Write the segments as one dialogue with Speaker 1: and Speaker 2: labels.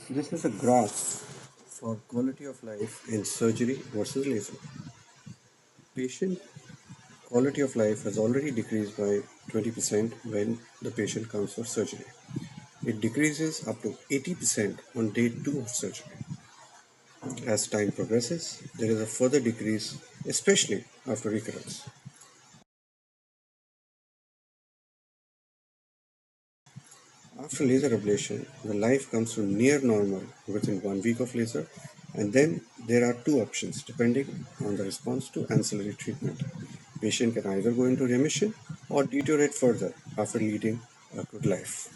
Speaker 1: This is a graph for quality of life in surgery versus laser. Patient quality of life has already decreased by 20% when the patient comes for surgery. It decreases up to 80% on day 2 of surgery. As time progresses, there is a further decrease, especially after recurrence. After laser ablation, the life comes to near normal within 1 week of laser, and then there are two options depending on the response to ancillary treatment. Patient can either go into remission or deteriorate further after leading a good life.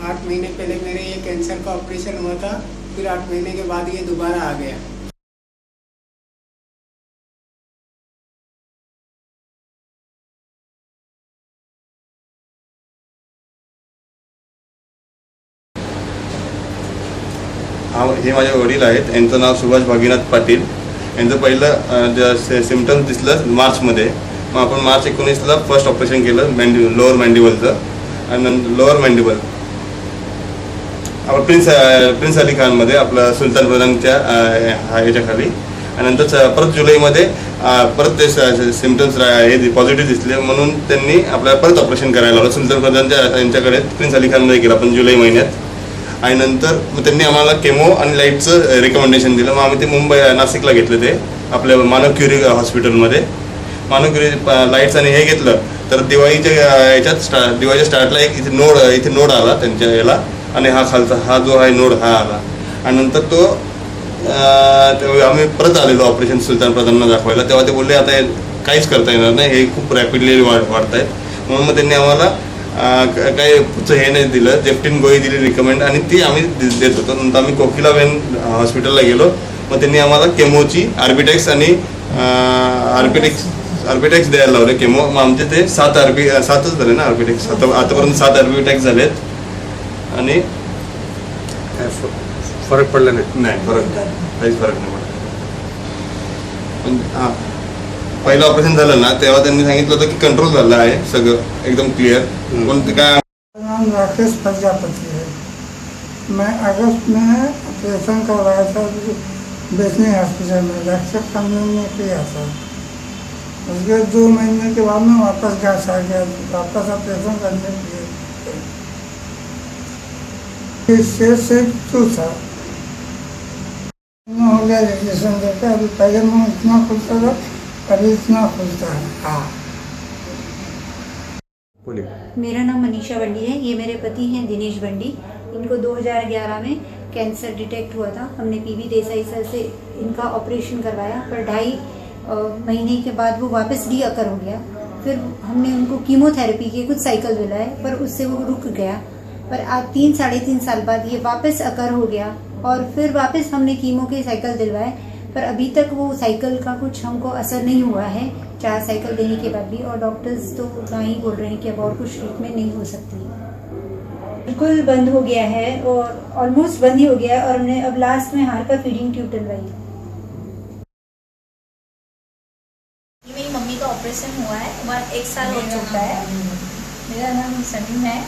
Speaker 2: आठ महीने पहले मेरे ये cancer का operation हुआ था, फिर 8 महीने के बाद ये दोबारा आ गया।
Speaker 3: हे माझे वडील आहेत. यांचं नाव सुभाष भागीनाथ पाटील. यांचं पहिलं सिम्पटम्स दिसलं मार्चमध्ये. मग आपण मार्च 19ला फर्स्ट ऑपरेशन केलं लोअर मँडिबलचं. आणि लोअर मँडिबल आपलं प्रिन्स अली खानमध्ये आपलं सुलतान प्रधानच्या ह्याच्याखाली. आणि नंतर परत जुलैमध्ये परत ते सिम्पटम्स हे पॉझिटिव्ह दिसले, म्हणून त्यांनी आपल्याला परत ऑपरेशन करायला लावलं सुलतान प्रधानच्या यांच्याकडे प्रिन्स अली खानमध्ये केलं आपण जुलै महिन्यात. आणि नंतर मग त्यांनी आम्हाला केमो आणि लाईटचं रिकमेंडेशन दिलं. मग आम्ही ते नाशिकला घेतलं, ते आपल्या मानव क्युरी हॉस्पिटलमध्ये. मानव क्युरी लाईट्स आणि हे घेतलं तर दिवाळीच्या याच्यात दिवाळीच्या स्टार्टला एक इथे नोड आला त्यांच्या याला, आणि हा खालचा हा जो आहे नोड हा आला. आणि नंतर तो आम्ही परत आलेलो ऑपरेशन सुलतान प्रधानला दाखवायला. तेव्हा ते बोलले आता काहीच करता येणार नाही, हे खूप रॅपिडली वाढत आहेत. म्हणून मग त्यांनी आम्हाला काही हे नाही दिलं, जेफ्टिन गोळी दिली रिकमेंड, आणि ती आम्ही देत होतो. नंतर आम्ही कोकिला वेन हॉस्पिटलला गेलो. मग त्यांनी आम्हाला केमोची आर्बिटेक्स आणि आर्बिटेक्स द्यायला लावले केमो. मग आमचे ते 7च झाले ना आर्बिटेक्स. आतापर्यंत 7 आर्बिटेक्स झालेत. आणि
Speaker 1: फरक पडला नाही.
Speaker 3: काहीच फरक नाही पडला. पण पहिलं ऑपरेशन झालं ना, तेव्हा त्यांनी सांगितलं होतं की कंट्रोल झालं आहे सगळं एकदम क्लिअर. पण ते काय
Speaker 4: नाम राकेश प्रजापति है। मैं अगस्त में ऑपरेशन करवाया था बेचने हॉस्पिटल में, डॉक्टर कमरे में किया था। उसके 2 महीने के बाद में वापस गैस आ गया, वापस ऑपरेशन करने के लिए से टू था हो गया रजिस्ट्रेशन देकर। अभी पहले मुँह इतना खुलता था, अभी इतना खुलता है। हाँ,
Speaker 1: बोलिए.
Speaker 5: मेरा नाम मनीषा बंडी है। ये मेरे पति हैं दिनेश बंडी। इनको 2011 में कैंसर डिटेक्ट हुआ था। हमने पीवी देसाई सर से इनका ऑपरेशन करवाया, पर 2.5 महीने के बाद वो वापस रीअकर हो गया। फिर हमने उनको कीमोथेरेपी के कुछ साइकिल दिलाए, पर उससे वो रुक गया। पर आज 3-3.5 साल बाद ये वापस अकर हो गया, और फिर वापस हमने कीमो के साइकिल दिलवाए, पर अभी तक वो साइकिल का कुछ हमको असर नहीं हुआ है 4 साइकिल देने के बाद भी। और डॉक्टर्स तो उतना ही बोल रहे हैं कि अब और कुछ ट्रीटमेंट नहीं हो सकती। बिल्कुल बंद हो गया है, और ऑलमोस्ट बंद ही हो गया है। और हमने अब लास्ट में हार का फीडिंग ट्यूब डलवाई।
Speaker 6: मेरी मम्मी का ऑपरेशन हुआ है, 1 साल हो चुका है। मेरा नाम समीम है।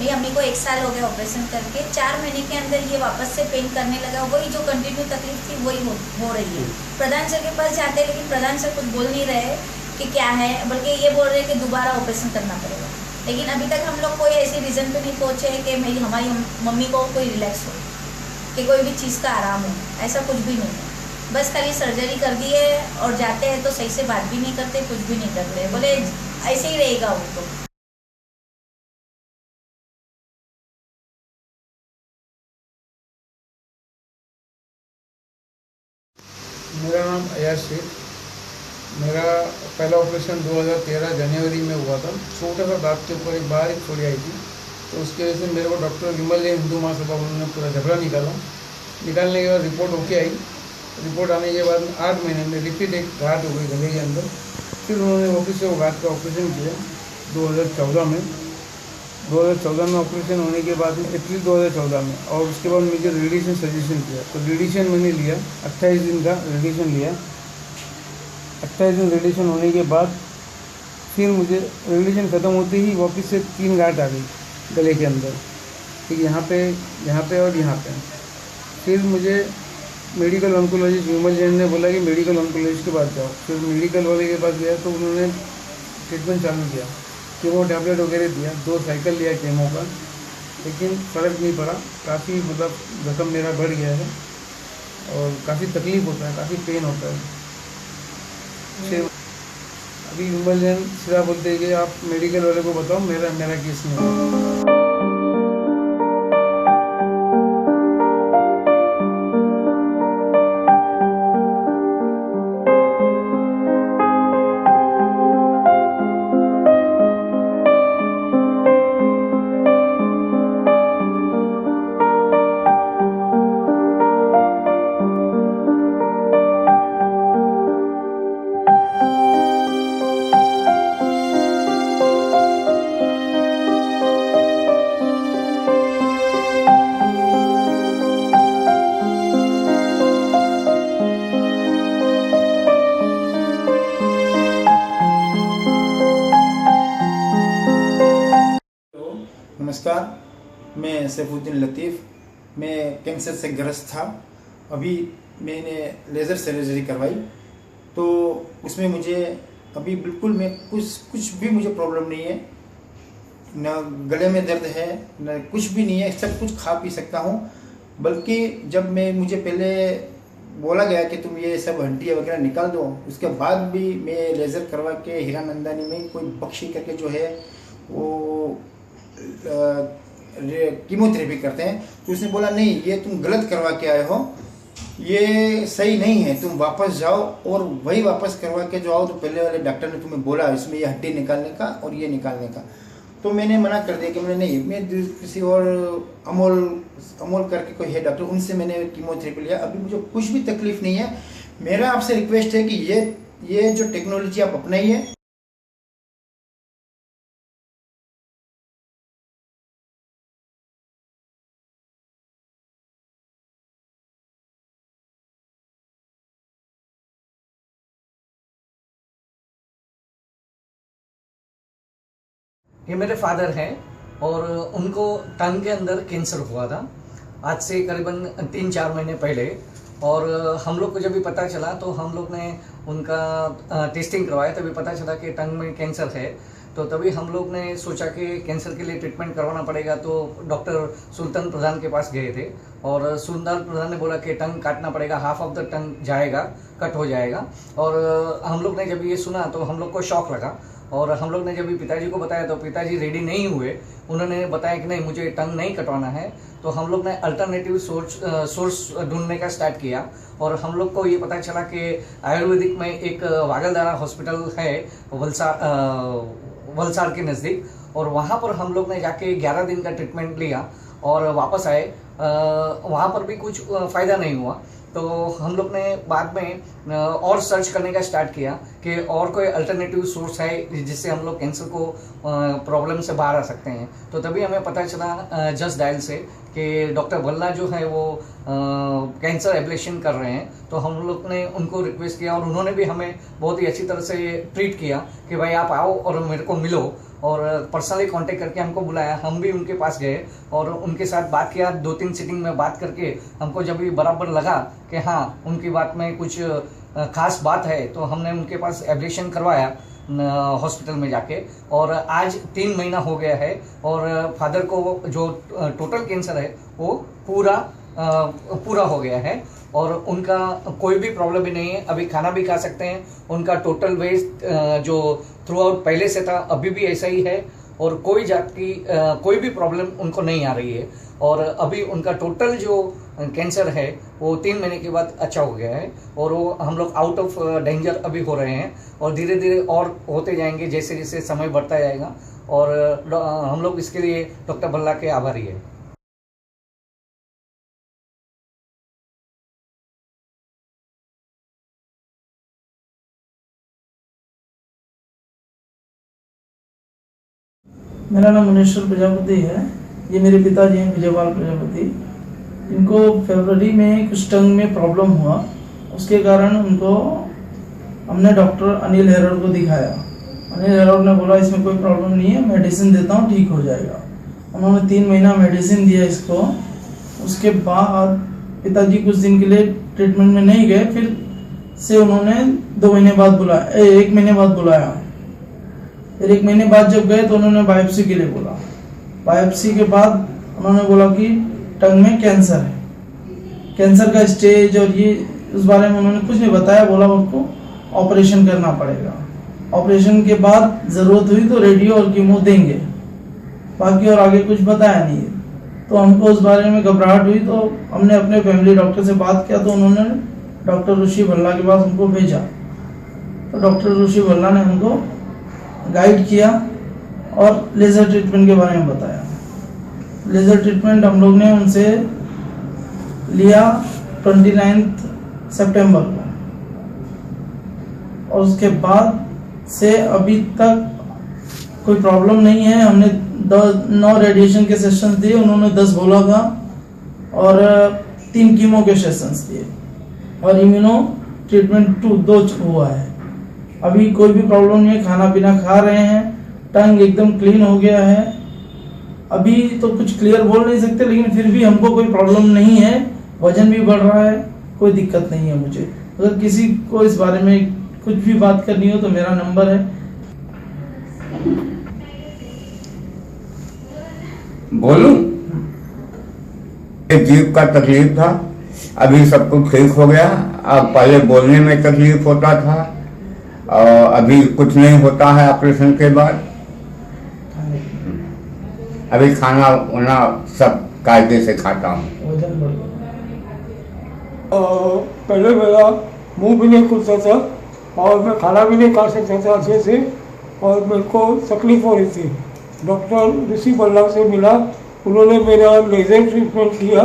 Speaker 6: मेरी मम्मी को 1 साल हो गया ऑपरेशन करके। 4 महीने के अंदर ये वापस से पेन करने लगा। वही जो कंटिन्यू तकलीफ थी वही हो रही है। प्रधान सर के पास जाते हैं, लेकिन प्रधान सर कुछ बोल नहीं रहे कि क्या है, बल्कि ये बोल रहे हैं कि दोबारा ऑपरेशन करना पड़ेगा। लेकिन अभी तक हम लोग कोई ऐसी रीज़न पे नहीं पहुँचे कि हमारी मम्मी को कोई रिलैक्स हो, कि कोई भी चीज़ का आराम हो, ऐसा कुछ भी नहीं है। बस खाली सर्जरी कर दी है और जाते हैं तो सही से बात भी नहीं करते, कुछ भी नहीं करते, बोले ऐसे ही रहेगा वो तो।
Speaker 7: मेरा नाम अयाज शेख। मेरा पहला ऑपरेशन 2013 जनवरी में हुआ था। छोटा सा दांत के ऊपर एक बारीक छोड़ी आई थी, तो उसकी वजह से मेरे को डॉक्टर विमल जैन हिंदू महासभा उन्होंने पूरा झगड़ा निकाला। निकालने के बाद रिपोर्ट ओके आई। रिपोर्ट आने के बाद 8 महीने में रिपीट एक घाट हो गई गले के अंदर। फिर उन्होंने वापस से वो घाट का ऑपरेशन किया 2014 में। 2014 में ऑपरेशन होने के बाद में अप्रैल 2014 में, और उसके बाद मुझे रेडिएशन सजेशन किया, तो रेडिएशन मैंने लिया 28 दिन का रेडिएशन लिया। 28 दिन रेडिएशन होने के बाद फिर मुझे रेडिएशन ख़त्म होते ही वापस से 3 गांठ आ गई गले के अंदर, ठीक यहाँ पे और यहाँ पे। फिर मुझे मेडिकल ऑन्कोलॉजिस्ट विमल जैन ने बोला कि मेडिकल ऑन्कोलॉजिस्ट के पास जाओ। फिर मेडिकल वाले के पास गया तो उन्होंने ट्रीटमेंट चालू किया, कीमो टैबलेट वगैरह दिया, 2 साइकिल लिया कीमो का, लेकिन फ़र्क नहीं पड़ा। काफ़ी मतलब जख्म मेरा बढ़ गया है और काफ़ी तकलीफ़ होता है, काफ़ी पेन होता है। फिर अभी विमल जैन सीधा बोलते हैं कि आप मेडिकल वाले को बताओ, मेरा केस नहीं होगा।
Speaker 8: नमस्कार, मैं सैफुद्दीन लतीफ़। मैं कैंसर से ग्रस्त था। अभी मैंने लेज़र सर्जरी करवाई, तो उसमें मुझे अभी बिल्कुल में कुछ भी मुझे प्रॉब्लम नहीं है, न गले में दर्द है, न कुछ भी नहीं है, सब कुछ खा पी सकता हूँ। बल्कि जब मुझे पहले बोला गया कि तुम ये सब हड्डियाँ वगैरह निकाल दो, उसके बाद भी मैं लेज़र करवा के हीरानंदानी में कोई बख्शी करके जो है वो कीमोथेरेपी करते हैं, तो उसने बोला नहीं, ये तुम गलत करवा के आए हो, ये सही नहीं है, तुम वापस जाओ और वही वापस करवा के जो आओ तो पहले वाले डॉक्टर ने तुम्हें बोला इसमें ये हड्डी निकालने का और ये निकालने का। तो मैंने मना कर दिया कि मैंने नहीं, मैं किसी और अमोल करके कोई है डॉक्टर, उनसे मैंने कीमोथेरेपी लिया। अभी मुझे कुछ भी तकलीफ नहीं है। मेरा आपसे रिक्वेस्ट है कि ये जो टेक्नोलॉजी आप अपनाइए।
Speaker 9: ये मेरे फादर हैं और उनको टंग के अंदर कैंसर हुआ था आज से करीबन 3-4 महीने पहले। और हम लोग को जब भी पता चला तो हम लोग ने उनका टेस्टिंग करवाया, तभी पता चला कि टंग में कैंसर है। तो तभी हम लोग ने सोचा कि कैंसर के लिए ट्रीटमेंट करवाना पड़ेगा, तो डॉक्टर सुल्तान प्रधान के पास गए थे और सुल्तान प्रधान ने बोला कि टंग काटना पड़ेगा, हाफ ऑफ द टंग जाएगा, कट हो जाएगा। और हम लोग ने जब ये सुना तो हम लोग को शॉक लगा और हम लोग ने जब पिताजी को बताया तो पिताजी रेडी नहीं हुए। उन्होंने बताया कि नहीं, मुझे टंग नहीं कटवाना है। तो हम लोग ने अल्टरनेटिव सोर्स ढूंढने का स्टार्ट किया और हम लोग को ये पता चला कि आयुर्वेदिक में एक वागलदारा हॉस्पिटल है वलसाड़ के नज़दीक, और वहाँ पर हम लोग ने जाके 11 दिन का ट्रीटमेंट लिया और वापस आए। वहाँ पर भी कुछ फ़ायदा नहीं हुआ। तो हम लोग ने बाद में और सर्च करने का स्टार्ट किया कि और कोई अल्टरनेटिव सोर्स है जिससे हम लोग कैंसर को प्रॉब्लम से बाहर आ सकते हैं। तो तभी हमें पता चला जस्ट डायल से कि डॉक्टर वल्ला जो है वो कैंसर एब्लेशन कर रहे हैं। तो हम लोग ने उनको रिक्वेस्ट किया और उन्होंने भी हमें बहुत ही अच्छी तरह से ट्रीट किया कि भाई आप आओ और मेरे को मिलो, और पर्सनली कांटेक्ट करके हमको बुलाया। हम भी उनके पास गए और उनके साथ बात किया। 2-3 सीटिंग में बात करके हमको जब भी बराबर लगा कि हाँ उनकी बात में कुछ खास बात है, तो हमने उनके पास एब्लेशन करवाया हॉस्पिटल में जाके, और आज 3 महीना हो गया है और फादर को जो टोटल कैंसर है वो पूरा हो गया है और उनका कोई भी प्रॉब्लम भी नहीं है। अभी खाना भी खा सकते हैं। उनका टोटल वेट जो थ्रू आउट पहले से था अभी भी ऐसा ही है और कोई जात की कोई भी प्रॉब्लम उनको नहीं आ रही है और अभी उनका टोटल जो कैंसर है वो 3 महीने के बाद अच्छा हो गया है और वो हम लोग आउट ऑफ डेंजर अभी हो रहे हैं और धीरे धीरे और होते जाएंगे जैसे जैसे समय बढ़ता जाएगा और हम लोग इसके लिए डॉक्टर भल्ला के आभारी है।
Speaker 10: मेरा नाम मुनेश्वर प्रजापति है। ये मेरे पिताजी हैं विजयपाल प्रजापति। इनको फरवरी में कुछ टंग में प्रॉब्लम हुआ, उसके कारण उनको हमने डॉक्टर अनिल हेरोड को दिखाया। अनिल हेरोड ने बोला इसमें कोई प्रॉब्लम नहीं है, मेडिसिन देता हूँ ठीक हो जाएगा। उन्होंने 3 महीना मेडिसिन दिया इसको। उसके बाद पिताजी कुछ दिन के लिए ट्रीटमेंट में नहीं गए, फिर से उन्होंने 2 महीने बाद बुलाया, 1 महीने बाद बुलाया। फिर 1 महीने बाद जब गए तो उन्होंने बायोप्सी के लिए बोला। बायोप्सी के बाद उन्होंने बोला कि टंग में कैंसर है। कैंसर का स्टेज और ये उस बारे में उन्होंने कुछ नहीं बताया, बोला उसको ऑपरेशन करना पड़ेगा। ऑपरेशन के बाद ज़रूरत हुई तो रेडियो और कीमो देंगे, बाकी और आगे कुछ बताया नहीं। तो हमको उस बारे में घबराहट हुई तो हमने अपने फैमिली डॉक्टर से बात किया तो उन्होंने डॉक्टर ऋषि भल्ला के पास हमको भेजा। तो डॉक्टर ऋषि भल्ला ने हमको गाइड किया और लेज़र ट्रीटमेंट के बारे में बताया। लेज़र ट्रीटमेंट हम लोग ने उनसे लिया 29 सितंबर को और उसके बाद से अभी तक कोई प्रॉब्लम नहीं है। हमने 9 रेडिएशन के सेशंस दिए, उन्होंने 10 बोला था और 3 कीमो के सेशंस दिए और इम्यूनो ट्रीटमेंट 2 हुआ है। अभी कोई भी प्रॉब्लम नहीं है, खाना पीना खा रहे हैं, टंग एकदम क्लीन हो गया है। अभी तो कुछ क्लियर बोल नहीं सकते, लेकिन फिर भी हमको कोई प्रॉब्लम नहीं है। वजन भी बढ़ रहा है, कोई दिक्कत नहीं है मुझे। अगर किसी को इस बारे में कुछ भी बात करनी हो तो मेरा नंबर है।
Speaker 11: बोलूं? जीभ का तकलीफ था, अभी सब कुछ ठीक हो गया। अब पहले बोलने में तकलीफ होता था और अभी कुछ नहीं होता है ऑपरेशन के बाद। अभी खाना वाना सब कायदे से खाता हूँ।
Speaker 12: पहले मेरा मुंह भी नहीं खुलता था और मैं खाना भी नहीं खा सकता था अच्छे से और मेरे को तकलीफ हो रही थी। डॉक्टर ऋषि भल्ला से मिला, उन्होंने मेरा लेज़र ट्रीटमेंट किया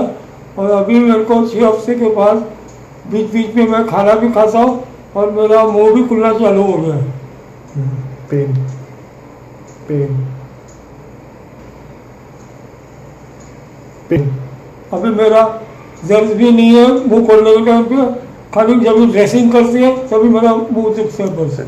Speaker 12: और अभी मेरे को 6 हफ्ते के बाद बीच बीच में मैं खाना भी खाता हूँ और मेरा मुंह भी खुलना चालू हो गया। पेन पेन पेन अभी मेरा दर्द भी नहीं है मुंह खोलने के टाइम पे। खाली जब ड्रेसिंग करती है तभी मेरा मुंह दुखता है बस।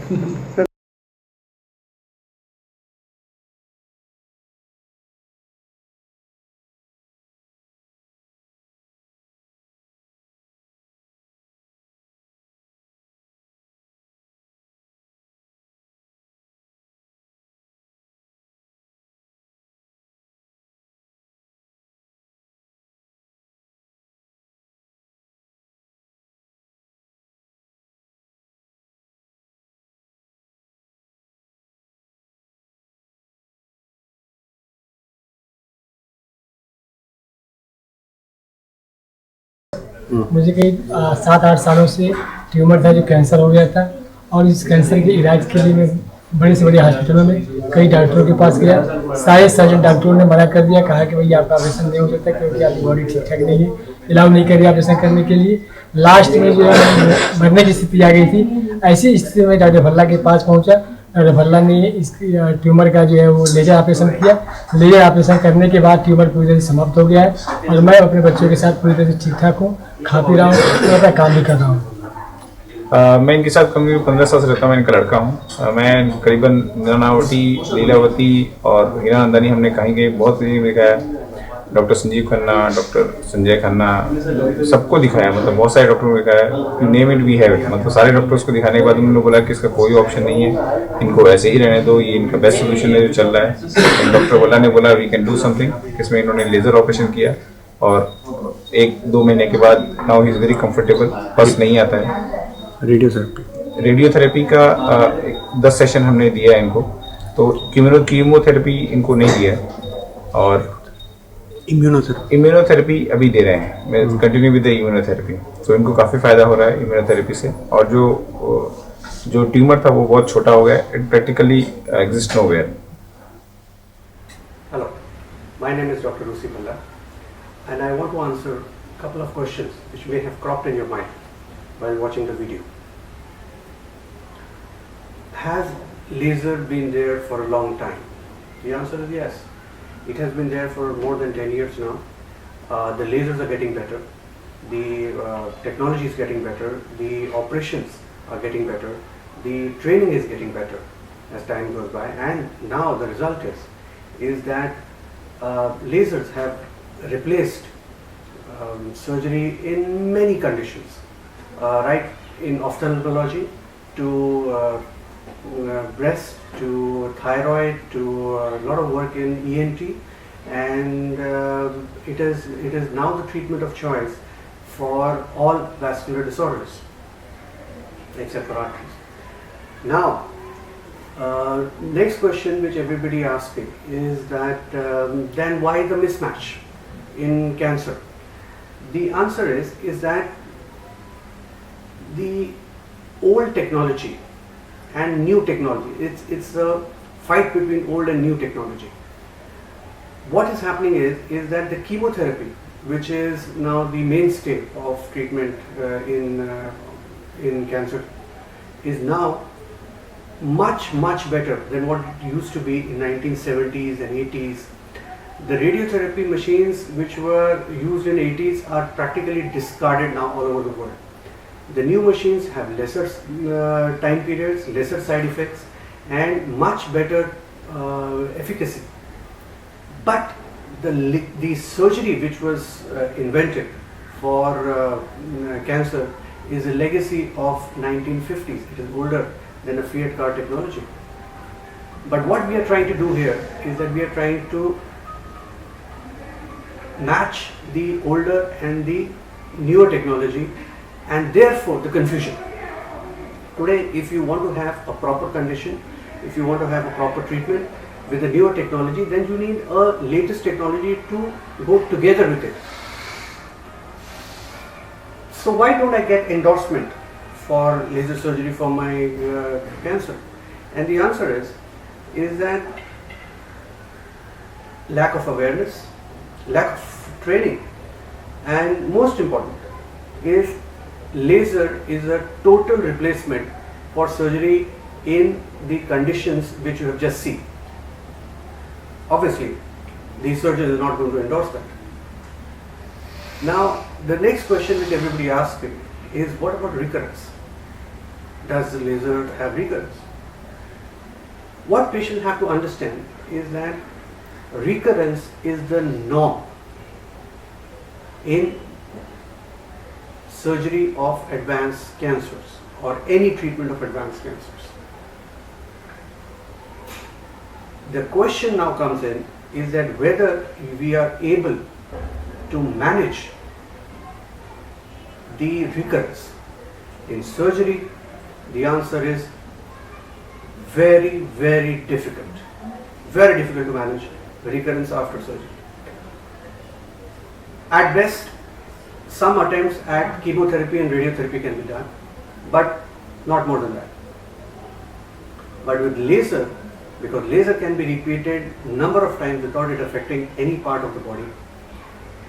Speaker 13: मुझे कई 7-8 सालों से ट्यूमर था जो कैंसर हो गया था और इस कैंसर के इलाज के लिए मैं बड़े से बड़े हॉस्पिटलों में कई डॉक्टरों के पास गया। सारे सर्जन डॉक्टरों ने मना कर दिया, कहा कि भैया आपका ऑपरेशन नहीं हो सकता क्योंकि आपकी बॉडी ठीक ठाक नहीं है, अलाउ नहीं कर रही ऑपरेशन करने के लिए। लास्ट में जो है मरने की स्थिति आ गई थी। ऐसी स्थिति में डॉक्टर भल्ला के पास पहुँचा। डॉक्टर भल्ला ने इस ट्यूमर का जो है वो लेजर ऑपरेशन किया। लेजर ऑपरेशन करने के बाद ट्यूमर पूरी तरह से समाप्त हो गया है और मैं अपने बच्चों के साथ पूरी तरह से ठीक ठाक हूँ, खा पी रहा हूँ और अपना काम भी कर रहा हूँ।
Speaker 14: मैं इनके साथ कम 15 साल से रहता हूँ। मैं इनका लड़का हूँ। मैं करीबन नानावटी, लीलावती और हीरा नंदानी हमने कहीं के बहुत चीज़ें दिखाया। डॉक्टर संजीव खन्ना, डॉक्टर संजय खन्ना, सबको दिखाया, मतलब बहुत सारे डॉक्टरों को दिखाया, name it we have it, मतलब सारे डॉक्टर्स को दिखाने के बाद उन्होंने बोला कि इसका कोई ऑप्शन नहीं है, इनको ऐसे ही रहने दो, ये इनका बेस्ट सोल्यूशन है जो चल रहा है। डॉक्टर बोला ने बोला वी कैन डू समथिंग, इसमें इन्होंने लेज़र ऑपरेशन किया और 1-2 महीने के बाद now he is very comfortable, बस नहीं आता है। रेडियोथेरेपी का 10 सेशन हमने दिया है इनको, तो कीमोथेरेपी इनको नहीं दिया है और इम्यूनोथेरेपी अभी दे रहे हैं, मैं कंटिन्यू विद द इम्यूनोथेरेपी, तो इनको काफ़ी फायदा हो रहा है इम्यूनोथेरेपी से। और जो ट्यूमर था वो बहुत छोटा हो गया, it practically exist nowhere.
Speaker 15: Hello, my name is Dr. Rusi Balla, and I want to answer a couple of questions which may have cropped in your mind while watching the video. Has laser been there for a long time? The answer is yes. It has been there for more than 10 years now. The lasers are getting better. The technology is getting better. The operations are getting better. The training is getting better as time goes by. And now the result is that lasers have replaced surgery in many conditions. Right in ophthalmology to breast, to thyroid, to a lot of work in ENT, and it is now the treatment of choice for all vascular disorders except for arteries. Now, next question which everybody asking is that then why the mismatch in cancer? The answer is that the old technology and new technology, it's a fight between old and new technology. What is happening is that the chemotherapy, which is now the mainstay of treatment in cancer, is now much better than what it used to be in 1970s and 80s. The radiotherapy machines which were used in 80s are practically discarded now all over the world. The new machines have lesser time periods, lesser side effects, and much better efficacy. But the surgery which was invented for cancer is a legacy of 1950s. It is older than a Fiat car technology. But what we are trying to do here is that we are trying to match the older and the newer technology, and therefore the confusion. Today, if you want to have a proper condition, if you want to have a proper treatment with the newer technology, then you need a latest technology to go together with it. So why don't I get endorsement for laser surgery for my cancer? And the answer is that lack of awareness, lack of training, and most important is laser is a total replacement for surgery in the conditions which you have just seen. Obviously, the surgeon is not going to endorse that. Now, the next question which everybody asks is, what about recurrence? Does the laser have recurrence? What patients have to understand is that recurrence is the norm in surgery of advanced cancers or any treatment of advanced cancers. The question now comes in is that whether we are able to manage the recurrence in surgery. The answer is very difficult. Very difficult to manage recurrence after surgery. At best, some attempts at chemotherapy and radiotherapy can be done, but not more than that. But with laser, because laser can be repeated number of times without it affecting any part of the body,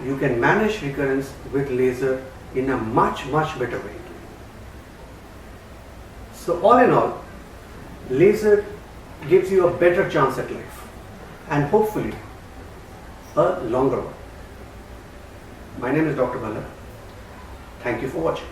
Speaker 15: you can manage recurrence with laser in a much better way. So all in all, laser gives you a better chance at life and hopefully a longer one. My name is Dr. Balla. Thank you for watching.